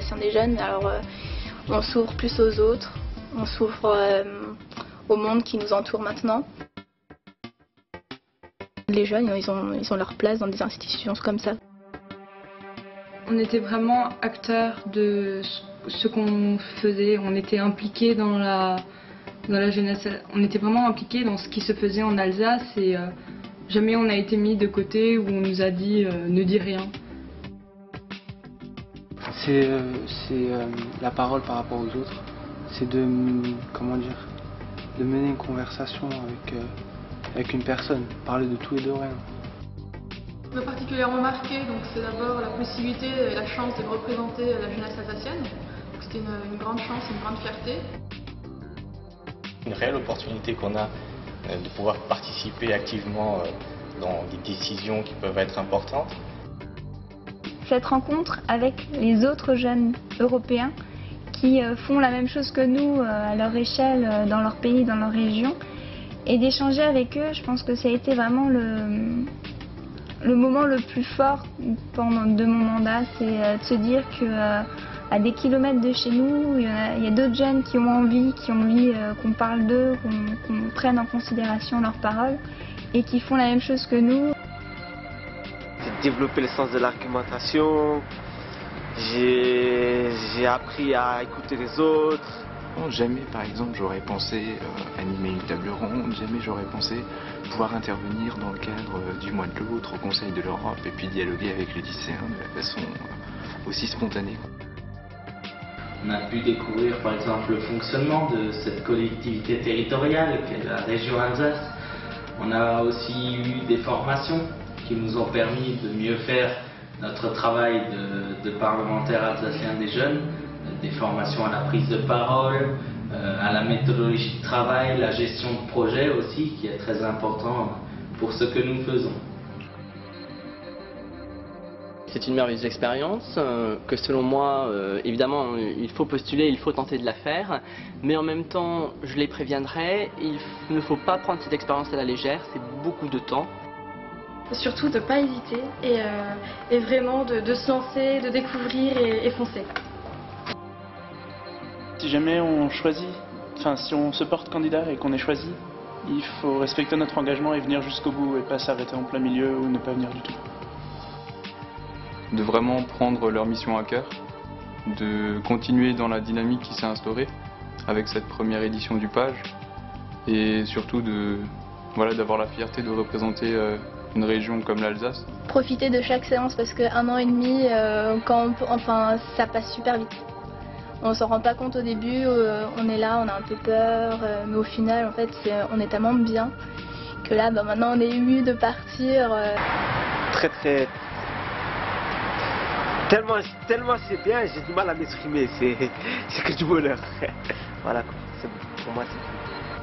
alsacien des jeunes. Alors on s'ouvre plus aux autres, on s'ouvre au monde qui nous entoure maintenant. Les jeunes, ils ont leur place dans des institutions comme ça. On était vraiment acteurs de ce qu'on faisait, on était impliqués dans la jeunesse, on était vraiment impliqués dans ce qui se faisait en Alsace et jamais on a été mis de côté où on nous a dit ne dis rien. C'est la parole par rapport aux autres, c'est de mener une conversation avec une personne, parler de tout et de rien. Ce qui m'a particulièrement marqué, c'est d'abord la possibilité et la chance de représenter la jeunesse alsacienne. C'était une grande chance, une grande fierté. Une réelle opportunité qu'on a de pouvoir participer activement dans des décisions qui peuvent être importantes. Cette rencontre avec les autres jeunes européens qui font la même chose que nous à leur échelle, dans leur pays, dans leur région, et d'échanger avec eux, je pense que ça a été vraiment le moment le plus fort de mon mandat, c'est de se dire qu'à des kilomètres de chez nous, il y a d'autres jeunes qui ont envie qu'on parle d'eux, qu'on prenne en considération leurs paroles et qui font la même chose que nous. J'ai développé le sens de l'argumentation, j'ai appris à écouter les autres. Jamais, par exemple, j'aurais pensé animer une table ronde, jamais j'aurais pensé pouvoir intervenir dans le cadre du mois de l'autre au Conseil de l'Europe et puis dialoguer avec les lycéens de la façon aussi spontanée. On a pu découvrir par exemple le fonctionnement de cette collectivité territoriale qu'est la région Alsace. On a aussi eu des formations qui nous ont permis de mieux faire notre travail de parlementaires alsaciens des jeunes. Des formations à la prise de parole, à la méthodologie de travail, la gestion de projet aussi, qui est très important pour ce que nous faisons. C'est une merveilleuse expérience que selon moi, évidemment, il faut postuler, il faut tenter de la faire, mais en même temps, je les préviendrai, il ne faut pas prendre cette expérience à la légère, c'est beaucoup de temps. Surtout de ne pas hésiter et vraiment de se lancer, de découvrir et foncer. Si jamais on choisit, si on se porte candidat et qu'on est choisi, il faut respecter notre engagement et venir jusqu'au bout et pas s'arrêter en plein milieu ou ne pas venir du tout. De vraiment prendre leur mission à cœur, de continuer dans la dynamique qui s'est instaurée avec cette première édition du Page et surtout d'avoir la fierté de représenter une région comme l'Alsace. Profiter de chaque séance parce qu'un an et demi, ça passe super vite. On s'en rend pas compte au début, on est là, on a un peu peur, mais au final, en fait, on est tellement bien que là, maintenant, on est ému de partir. Tellement c'est bien, j'ai du mal à m'exprimer, c'est que du bonheur. Voilà, pour moi c'est tout.